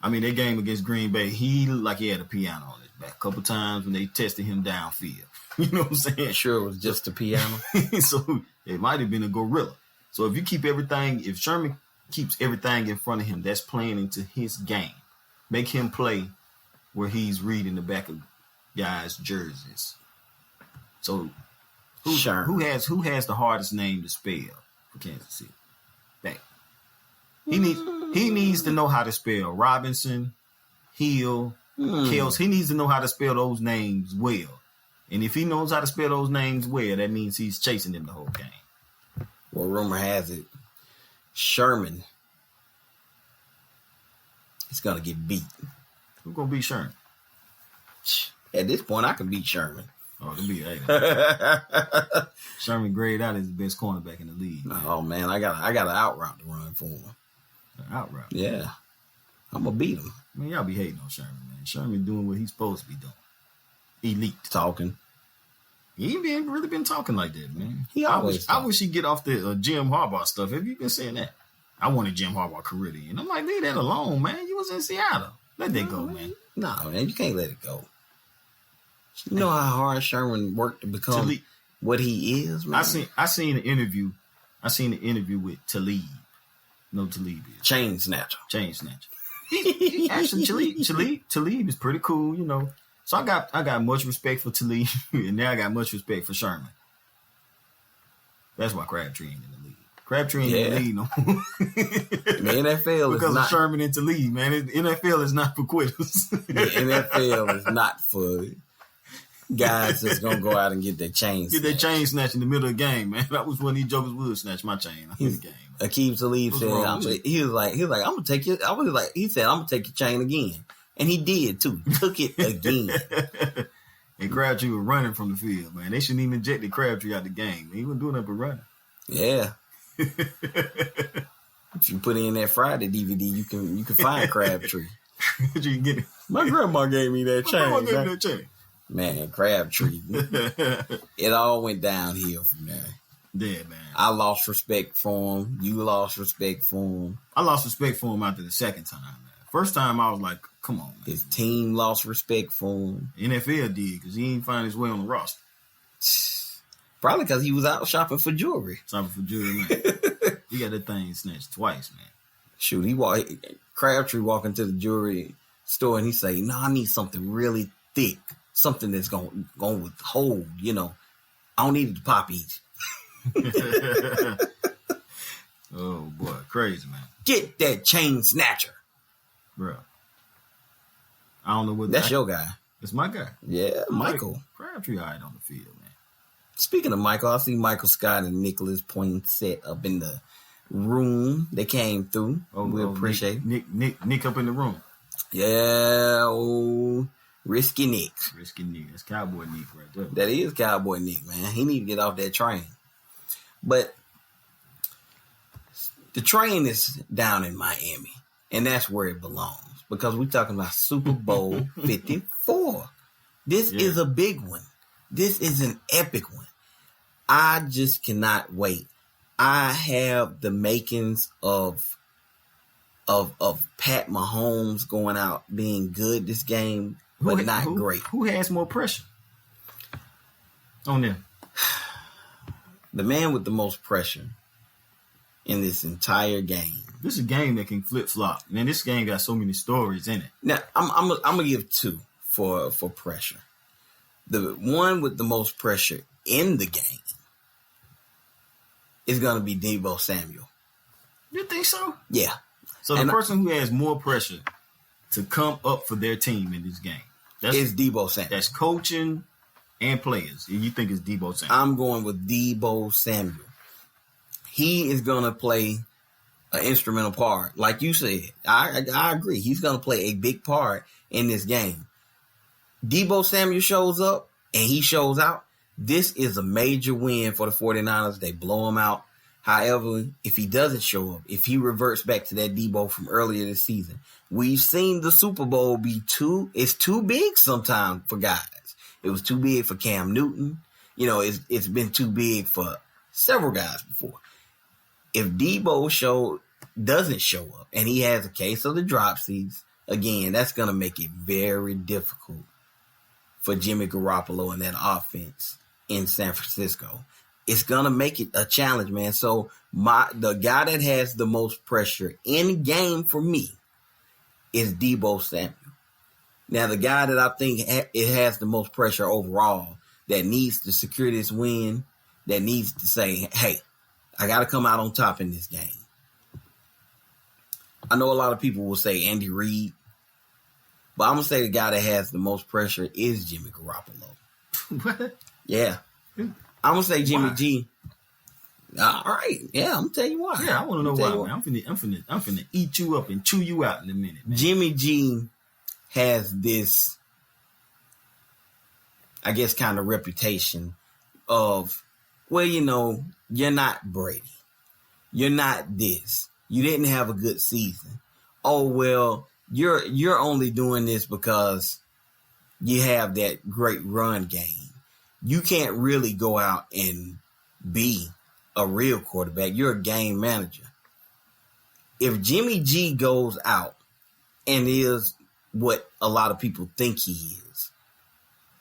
I mean, that game against Green Bay, he looked like he had a piano on his back a couple times when they tested him downfield. You know what I'm saying? Sure, it was just a piano. So it might have been a gorilla. So if Sherman keeps everything in front of him, that's playing into his game. Make him play where he's reading the back of guys' jerseys. So who has the hardest name to spell for Kansas City? Back. He needs to know how to spell Robinson, Hill, Kels. He needs to know how to spell those names well. And if he knows how to spell those names well, that means he's chasing them the whole game. Well, rumor has it, Sherman is going to get beat. Who's going to beat Sherman? At this point, I can beat Sherman. Oh, it'll be Sherman grayed out as the best cornerback in the league. Man. Oh man, I got an out route to run for him. An out route? Yeah. I'm gonna beat him. Man, y'all be hating on Sherman, man. Sherman doing what he's supposed to be doing. Elite. Talking. He ain't really been talking like that, man. I wish he'd get off the Jim Harbaugh stuff. Have you been saying that? I wanted Jim Harbaugh career to end. I'm like, leave that alone, man. You was in Seattle. Let that go, man. No, man, you can't let it go. You know how hard Sherman worked to become what he is, man? I seen an interview. I seen an interview with Talib. No, Talib is Chain Snatcher. He actually Talib is pretty cool, you know. So I got much respect for Talib, and now I got much respect for Sherman. That's why Crabtree ain't in the league. Crabtree ain't in the league no more. The NFL because is not of Sherman and Talib, man. The NFL is not for quitters. The NFL is not for guys that's gonna go out and get their chain. Get their chain snatched in the middle of the game, man. That was when these jokers would snatch my chain in the game. Akeem Talib said, he was like, I'm gonna take it. He said, I'm gonna take your chain again. And he did too. Took it again. And Crabtree was running from the field, man. They shouldn't even ejected Crabtree out the game. He wasn't doing that but running. Yeah. If you put in that Friday DVD, you can find Crabtree. You can get it. My grandma gave me that chain. Man, Crabtree. It all went downhill from there. Yeah, man. I lost respect for him. You lost respect for him. I lost respect for him after the second time, man. First time I was like, come on, man. His team lost respect for him. NFL did because he ain't find his way on the roster. Probably because he was out shopping for jewelry. Shopping for jewelry, man. He got that thing snatched twice, man. Shoot, Crabtree walking to the jewelry store and he say, "No, I need something really thick, something that's going withhold. You know, I don't need it to pop each." Oh boy, crazy, man. Get that chain snatcher, bro. I don't know what that's your guy. It's my guy. Yeah, Michael Crabtree, all right on the field, man. Speaking of Michael, I see Michael Scott and Nicholas Poinsett up in the room. They came through. We appreciate Nick up in the room. Yeah, Risky Nick. Risky Nick. That's Cowboy Nick right there. That is Cowboy Nick, man. He need to get off that train. But the train is down in Miami, and that's where it belongs because we're talking about Super Bowl 54. This is a big one. This is an epic one. I just cannot wait. I have the makings of Pat Mahomes going out being good this game, but not great. Who has more pressure on them? The man with the most pressure in this entire game. This is a game that can flip-flop. Man, this game got so many stories in it. Now, I'm going to give two for pressure. The one with the most pressure in the game is going to be Deebo Samuel. You think so? Yeah. So the person who has more pressure to come up for their team in this game is Deebo Samuel. That's coaching and players. You think it's Deebo Samuel? I'm going with Deebo Samuel. He is going to play an instrumental part. Like you said, I agree. He's going to play a big part in this game. Deebo Samuel shows up and he shows out. This is a major win for the 49ers. They blow him out. However, if he doesn't show up, if he reverts back to that Deebo from earlier this season, we've seen the Super Bowl it's too big sometimes for guys. It was too big for Cam Newton. You know, it's been too big for several guys before. If Deebo doesn't show up and he has a case of the dropsies, again, that's going to make it very difficult for Jimmy Garoppolo and that offense in San Francisco. It's going to make it a challenge, man. So the guy that has the most pressure in game for me is Deebo Samuel. Now, the guy that I think it has the most pressure overall that needs to secure this win, that needs to say, hey, I got to come out on top in this game. I know a lot of people will say Andy Reid, but I'm going to say the guy that has the most pressure is Jimmy Garoppolo. What? Yeah. I'm going to say Jimmy G. All right. Yeah, I'm going to tell you why. Yeah, I want to know why, man. I'm finna eat you up and chew you out in a minute, man. Jimmy G has this, I guess, kind of reputation of, well, you know, you're not Brady. You're not this. You didn't have a good season. Oh, well, you're only doing this because you have that great run game. You can't really go out and be a real quarterback. You're a game manager. If Jimmy G goes out and is what a lot of people think he is,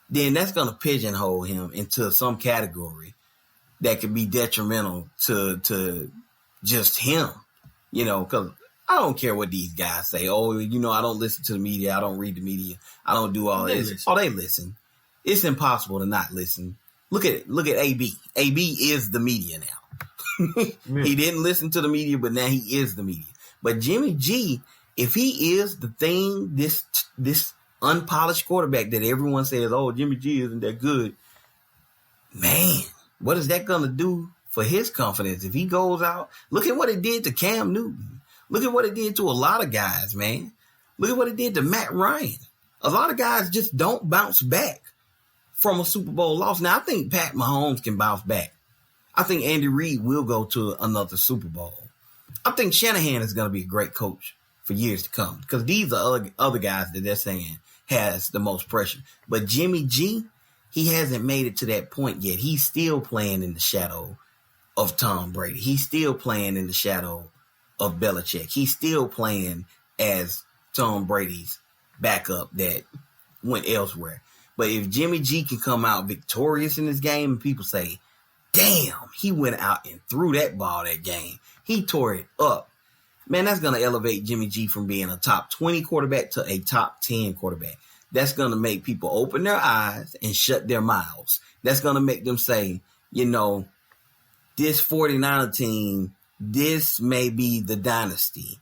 then that's going to pigeonhole him into some category that could be detrimental to just him, you know, because I don't care what these guys say. Oh, you know, I don't listen to the media. I don't read the media. I don't do all this. Listen. Oh, they listen. It's impossible to not listen. Look at it. Look at AB. AB is the media now. He didn't listen to the media, but now he is the media. But Jimmy G, if he is the thing, this unpolished quarterback that everyone says, oh, Jimmy G isn't that good, man, what is that going to do for his confidence? If he goes out, look at what it did to Cam Newton. Look at what it did to a lot of guys, man. Look at what it did to Matt Ryan. A lot of guys just don't bounce back from a Super Bowl loss. Now, I think Pat Mahomes can bounce back. I think Andy Reid will go to another Super Bowl. I think Shanahan is going to be a great coach for years to come because these are other guys that they're saying has the most pressure. But Jimmy G, he hasn't made it to that point yet. He's still playing in the shadow of Tom Brady. He's still playing in the shadow of Belichick. He's still playing as Tom Brady's backup that went elsewhere. But if Jimmy G can come out victorious in this game and people say, damn, he went out and threw that ball that game. He tore it up. Man, that's going to elevate Jimmy G from being a top 20 quarterback to a top 10 quarterback. That's going to make people open their eyes and shut their mouths. That's going to make them say, you know, this 49er team, this may be the dynasty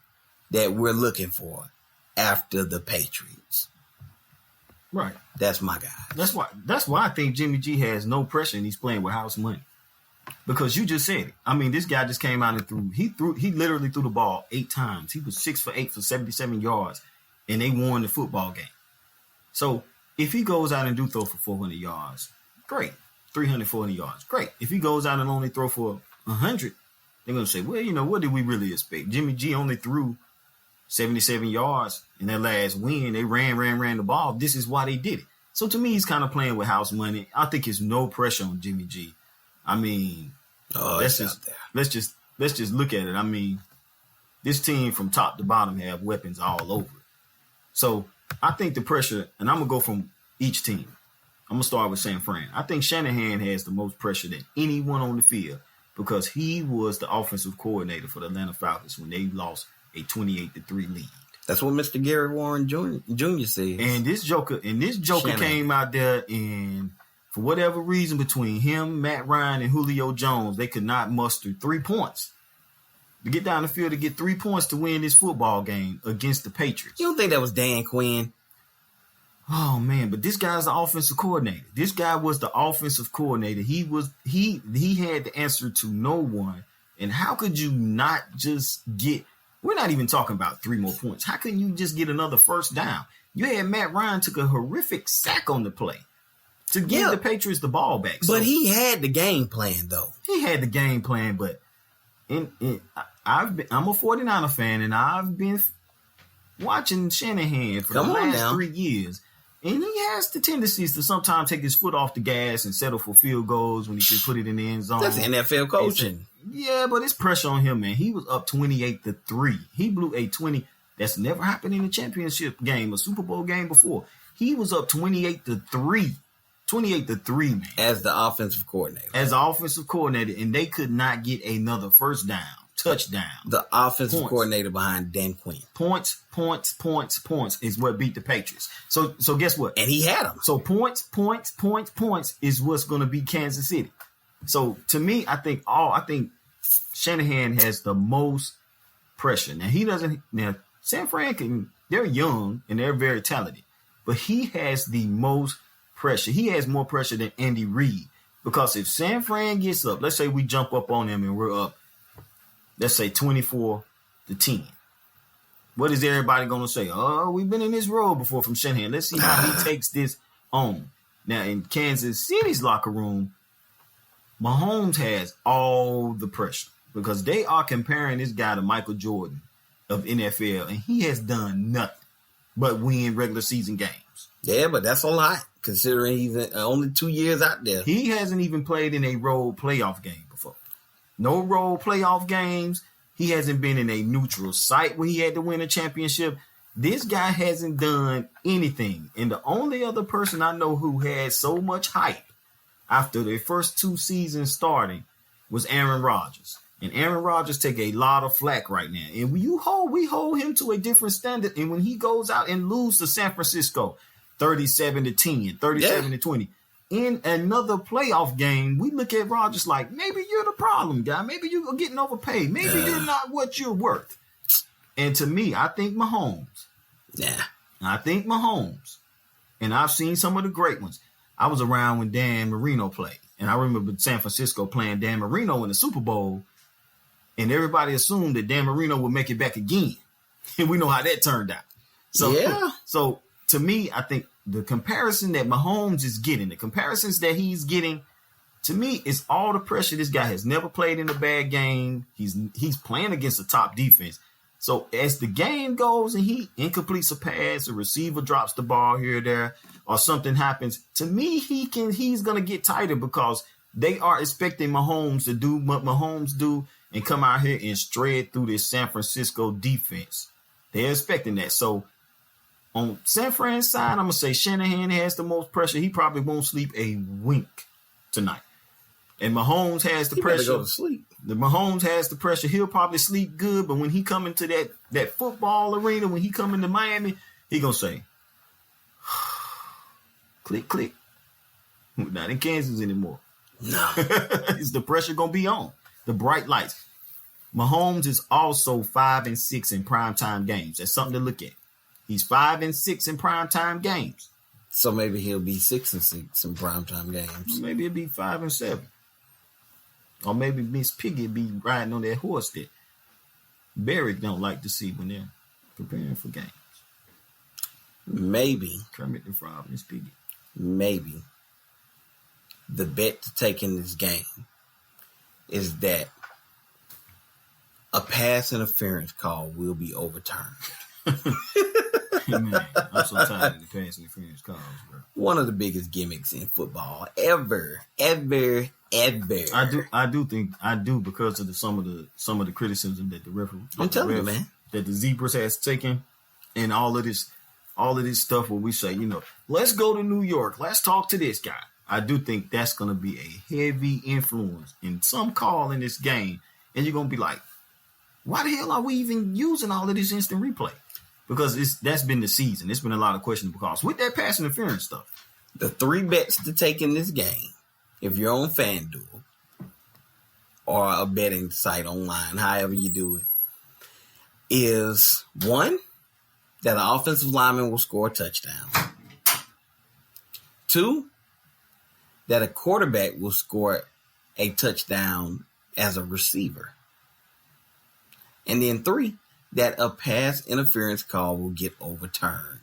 that we're looking for after the Patriots. Right. That's my guy. That's why I think Jimmy G has no pressure and he's playing with house money. Because you just said it. I mean, this guy just came out and he literally threw the ball 8 times. He was 6 for 8 for 77 yards, and they won the football game. So if he goes out and do throw for 400 yards, great. 300, 400 yards, great. If he goes out and only throw for 100, they're going to say, well, you know, what did we really expect? Jimmy G only threw 77 yards in that last win. They ran the ball. This is why they did it. So to me, he's kind of playing with house money. I think there's no pressure on Jimmy G. I mean, let's just look at it. I mean, this team from top to bottom have weapons all over it. So I think the pressure, and I'm going to go from each team. I'm going to start with San Fran. I think Shanahan has the most pressure than anyone on the field because he was the offensive coordinator for the Atlanta Falcons when they lost a 28-3 lead. That's what Mr. Gary Warren Jr. said. And this Joker came out there and for whatever reason, between him, Matt Ryan, and Julio Jones, they could not muster 3 points. To get down the field to get 3 points to win this football game against the Patriots. You don't think that was Dan Quinn? Oh, man, but this guy's the offensive coordinator. This guy was the offensive coordinator. He had the answer to no one. And how could you not just get – we're not even talking about 3 more points. How can you just get another first down? You had Matt Ryan took a horrific sack on the play to give the Patriots the ball back. But he had the game plan, though. He had the game plan, but I'm a 49er fan, and I've been watching Shanahan for the last 3 years. And he has the tendencies to sometimes take his foot off the gas and settle for field goals when he should put it in the end zone. That's NFL coaching. Yeah, but it's pressure on him, man. He was up 28-3. He blew a 20. That's never happened in a championship game, a Super Bowl game before. He was up 28-3. 28-3, man. As the offensive coordinator. And they could not get another first down, touchdown. The offensive coordinator behind Dan Quinn. Points is what beat the Patriots. So guess what? And he had them. So points is what's going to beat Kansas City. So to me, I think Shanahan has the most pressure. Now San Fran they're young and they're very talented, but he has the most pressure. He has more pressure than Andy Reid because if San Fran gets up, let's say we jump up on them and we're up, let's say 24-10. What is everybody going to say? Oh, we've been in this road before from Shanahan. Let's see how he takes this on. Now, in Kansas City's locker room, Mahomes has all the pressure because they are comparing this guy to Michael Jordan of NFL, and he has done nothing but win regular season games. Yeah, but that's a lot considering he's only 2 years out there. He hasn't even played in a road playoff game before. No road playoff games. He hasn't been in a neutral site where he had to win a championship. This guy hasn't done anything. And the only other person I know who had so much hype after their first 2 seasons starting was Aaron Rodgers. And Aaron Rodgers take a lot of flack right now. And we hold him to a different standard. And when he goes out and loses to San Francisco 37-10, 37-20, in another playoff game, we look at Rodgers like, maybe you're the problem, guy. Maybe you're getting overpaid. Maybe you're not what you're worth. And to me, I think Mahomes. And I've seen some of the great ones. I was around when Dan Marino played. And I remember San Francisco playing Dan Marino in the Super Bowl. And everybody assumed that Dan Marino would make it back again. And we know how that turned out. So to me, I think the comparison that Mahomes is getting, the comparisons that he's getting, to me, is all the pressure. This guy has never played in a bad game. He's playing against a top defense. So as the game goes and he incompletes a pass, a receiver drops the ball here or there, or something happens, to me, he's going to get tighter because they are expecting Mahomes to do what Mahomes do and come out here and shred through this San Francisco defense. They're expecting that. So on San Fran's side, I'm gonna say Shanahan has the most pressure. He probably won't sleep a wink tonight. And Mahomes has the pressure. Go to sleep. The Mahomes has the pressure. He'll probably sleep good, but when he come into that football arena, when he come into Miami, he gonna say, click, click. We're not in Kansas anymore. No. Is the pressure gonna be on? The bright lights. Mahomes is also 5-6 in primetime games. That's something to look at. He's 5-6 in primetime games. So maybe he'll be 6-6 in primetime games. Maybe it'll be 5-7. Or maybe Miss Piggy be riding on that horse that Barry don't like to see when they're preparing for games. Maybe. Kermit the Frog, Miss Piggy. Maybe the bet to take in this game is that a pass interference call will be overturned. Man, I'm so tired of the pass interference calls, bro. One of the biggest gimmicks in football ever. I do because of some of the criticism that the referee, I'm telling you, man, that the Zebras has taken, and all of this stuff where we say, let's go to New York, let's talk to this guy. I do think that's going to be a heavy influence in some call in this game, and you're going to be like, why the hell are we even using all of this instant replay? Because that's been the season. It's been a lot of questionable calls with that pass interference stuff. The 3 bets to take in this game, if you're on FanDuel or a betting site online, however you do it, is 1, that an offensive lineman will score a touchdown. 2, that a quarterback will score a touchdown as a receiver. And then 3, that a pass interference call will get overturned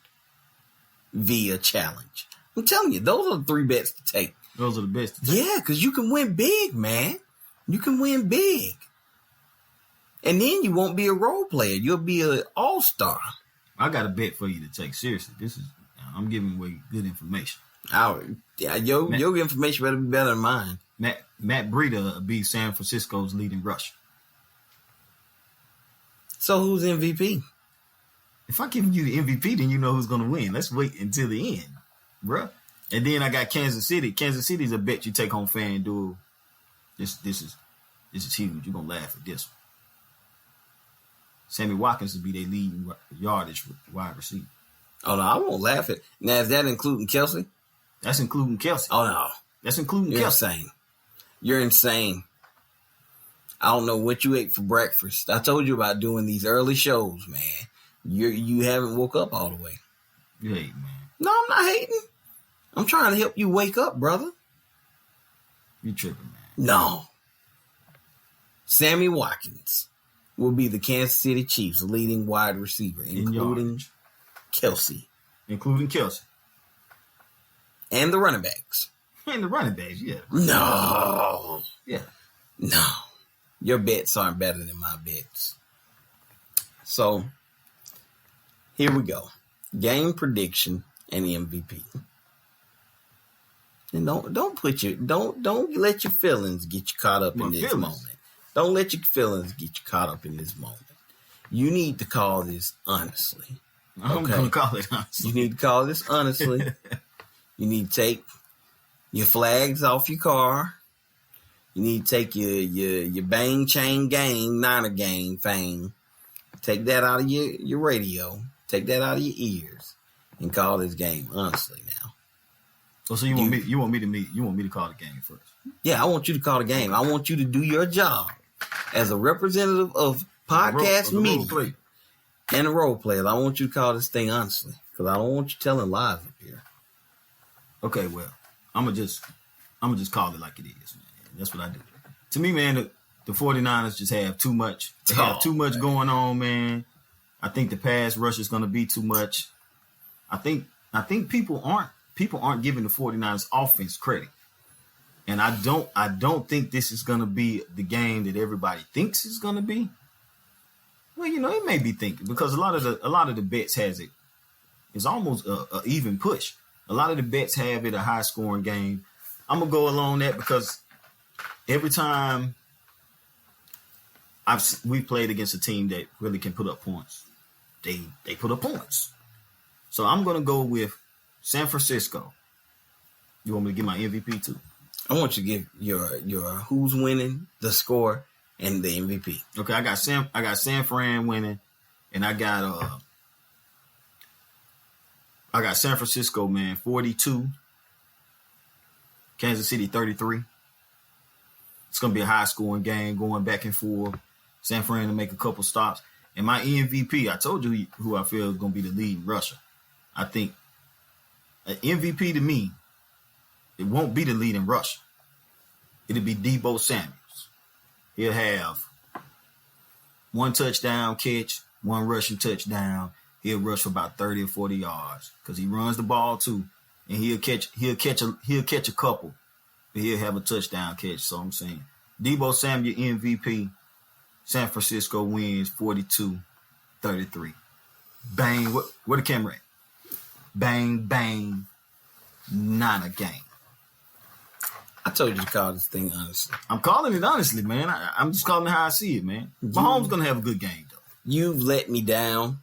via challenge. I'm telling you, those are the 3 bets to take. Those are the best to take. Yeah, because you can win big, man. You can win big. And then you won't be a role player. You'll be an all-star. I got a bet for you to take seriously. I'm giving away good information. Your information better be better than mine. Matt Breida will be San Francisco's leading rusher. So who's MVP? If I give you the MVP, then you know who's going to win. Let's wait until the end, bruh. And then I got Kansas City. Kansas City's a bet you take on FanDuel. This is huge. You're going to laugh at this one. Sammy Watkins will be their leading yardage wide receiver. Oh, no, I won't laugh at it. Now, is that including Kelsey? That's including Kelsey. Oh, no. That's including Kelsey. You're insane. I don't know what you ate for breakfast. I told you about doing these early shows, man. You haven't woke up all the way. You hate, man. No, I'm not hating. I'm trying to help you wake up, brother. You tripping, man. No. Sammy Watkins will be the Kansas City Chiefs' leading wide receiver, including Kelsey. Including Kelsey. And the running backs. And the running backs, yeah. No. Yeah. No. Your bets aren't better than my bets. So, here we go. Game prediction and MVP. And don't let your feelings get you caught up in this moment. Don't let your feelings get you caught up in this moment. You need to call this honestly. I'm going to call it honestly. You need to call this honestly. You need to take your flags off your car. You need to take your bang chain gang, Niner gang thing. Take that out of your radio. Take that out of your ears and call this game honestly now. So you want me to call the game first? Yeah, I want you to call the game. I want you to do your job as a representative of podcast media and a role player. I want you to call this thing honestly because I don't want you telling lies up here. Okay, well, I'm gonna just call it like it is, man. That's what I do. To me, man, the 49ers just have too much. They have too much going on, man. I think the pass rush is going to be too much. I think people aren't giving the 49ers offense credit. And I don't think this is going to be the game that everybody thinks it's going to be. Well, it may be thinking because a lot of the bets has it. It's almost a even push. A lot of the bets have it a high scoring game. I'm gonna go along that because every time we played against a team that really can put up points, they put up points. So I'm going to go with San Francisco. You want me to get my MVP too? I want you to give your who's winning, the score, and the MVP. Okay, I got San Fran winning, and I got San Francisco, man, 42. Kansas City 33. It's gonna be a high scoring game, going back and forth. San Fran to make a couple stops. And my MVP, I told you who I feel is gonna be the lead rusher. I think an MVP to me, it won't be the leading rusher. It'll be Deebo Samuels. He'll have 1 touchdown catch, 1 rushing touchdown. He'll rush for about 30 or 40 yards because he runs the ball too, and he'll catch a couple, but he'll have a touchdown catch. So I'm saying Deebo Samuel MVP. San Francisco wins 42-33. Bang! Where the camera at? Bang bang. Not a game. I told you to call this thing honestly. I'm calling it honestly, man. I'm just calling it how I see it, man. Mahomes gonna have a good game though. You've let me down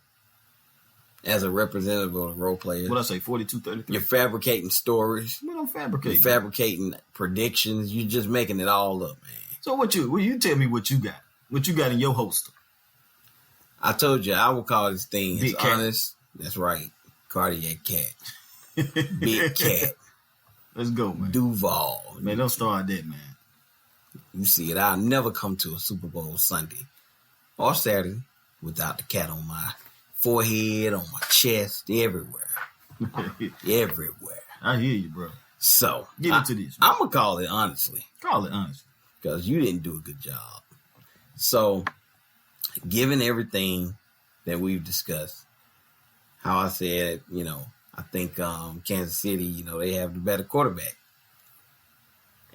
as a representative of the role players. What I say, 42-33? You're fabricating stories. We don't fabricate. You're fabricating predictions. You're just making it all up, man. So what you tell me what you got? What you got in your holster? I told you I will call this thing Big as cat. honest. That's right. Cardiac cat. Big cat. Let's go, man. Duval. Man, don't start that, man. You see it. I'll never come to a Super Bowl Sunday or Saturday without the cat on my forehead, on my chest, everywhere. Everywhere. I hear you, bro. So, Get into this, man. I'm going to call it honestly. Call it honestly. Because you didn't do a good job. So, given everything that we've discussed, how I said, I think Kansas City, they have the better quarterback.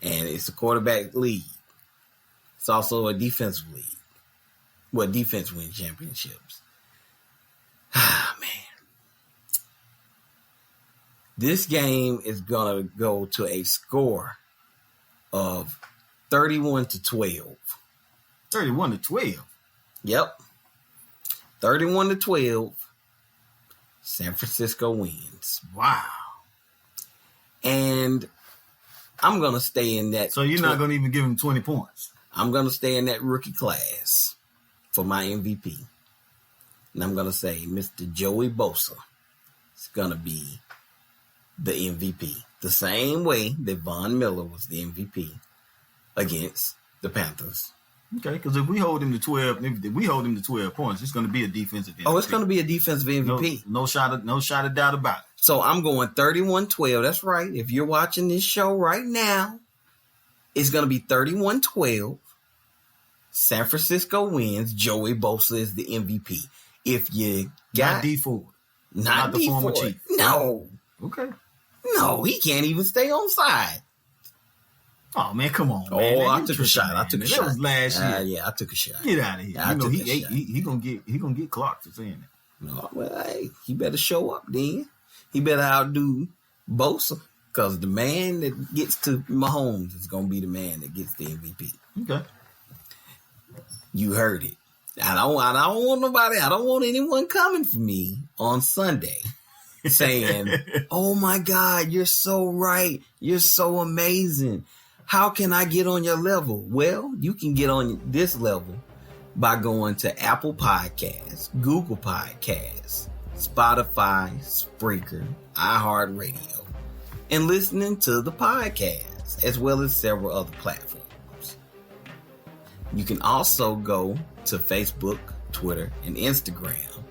And it's a quarterback league. It's also a defensive league. Well, defense wins championships. Ah, man. This game is going to go to a score of 31-12. 31-12. Yep. 31-12. San Francisco wins. Wow. And I'm going to stay in that. So you're not going to even give him 20 points? I'm going to stay in that rookie class for my MVP. And I'm going to say Mr. Joey Bosa is going to be the MVP. The same way that Von Miller was the MVP against the Panthers. Okay, because if we hold him to 12 points, it's going to be a defensive MVP. Oh, it's going to be a defensive MVP. No shot of doubt about it. So I'm going 31-12. That's right. If you're watching this show right now, it's going to be 31-12. San Francisco wins. Joey Bosa is the MVP. If you got not D Ford, not the former chief. No. Okay. No, he can't even stay on side. Oh man, come on, man. Oh, I took a shot. That was last year. Yeah, I took a shot. Get out of here. Yeah, he gonna get clocked for saying that. No, well, hey, he better show up then. He better outdo Bosa, because the man that gets to Mahomes is gonna be the man that gets the MVP. Okay. You heard it. I don't want anyone coming for me on Sunday saying, "Oh my God, you're so right. You're so amazing. How can I get on your level?" Well, you can get on this level by going to Apple Podcasts, Google Podcasts, Spotify, Spreaker, iHeartRadio, and listening to the podcast, as well as several other platforms. You can also go to Facebook, Twitter, and Instagram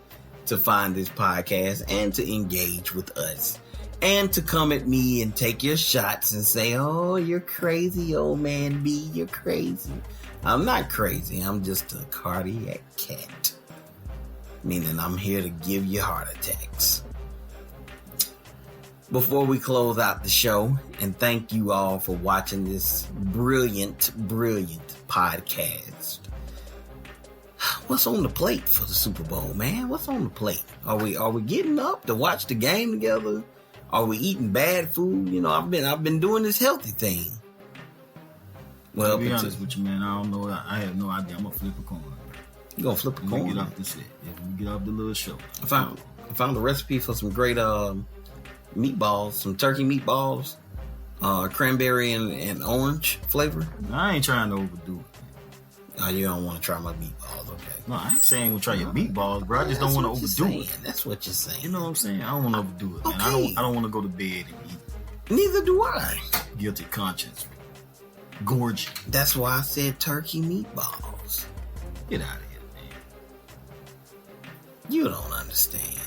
to find this podcast and to engage with us. And to come at me and take your shots and say, "Oh, you're crazy, old man B, you're crazy." I'm not crazy. I'm just a cardiac cat. Meaning I'm here to give you heart attacks. Before we close out the show, and thank you all for watching this brilliant podcast. What's on the plate for the Super Bowl, man? What's on the plate? Are we getting up to watch the game together? Are we eating bad food? I've been doing this healthy thing. Well, to be honest with you, man, I don't know. I have no idea. I'm gonna flip a coin. You gonna flip a coin? Get off the set. Yeah, we get off the little show. Fine. I found a recipe for some great meatballs, some turkey meatballs, cranberry and orange flavor. I ain't trying to overdo it. Oh, you don't want to try my meatballs, okay? No, I ain't saying we'll try your meatballs, bro. I just don't want to overdo it. That's what you're saying. You know what I'm saying? I don't want to overdo it, man. Okay. I don't want to go to bed and eat. Neither do I. Guilty conscience. Gorging. That's why I said turkey meatballs. Get out of here, man. You don't understand.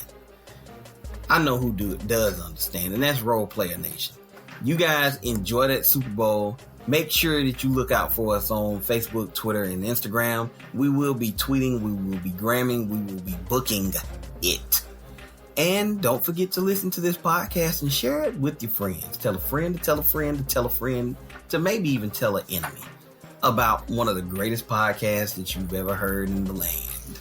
I know who does understand, and that's Role Player Nation. You guys enjoy that Super Bowl. Make sure that you look out for us on Facebook, Twitter, and Instagram. We will be tweeting, we will be gramming, we will be booking it. And don't forget to listen to this podcast and share it with your friends. Tell a friend to tell a friend to tell a friend to maybe even tell an enemy about one of the greatest podcasts that you've ever heard in the land.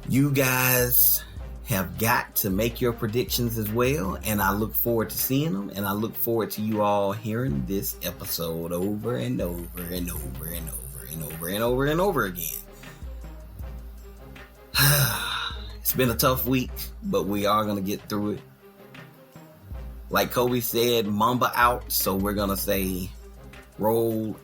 You guys have got to make your predictions as well, and I look forward to seeing them, and I look forward to you all hearing this episode over and over and over and over and over and over and over again. It's been a tough week, but we are going to get through it. Like Kobe said, Mamba out, so we're going to say roll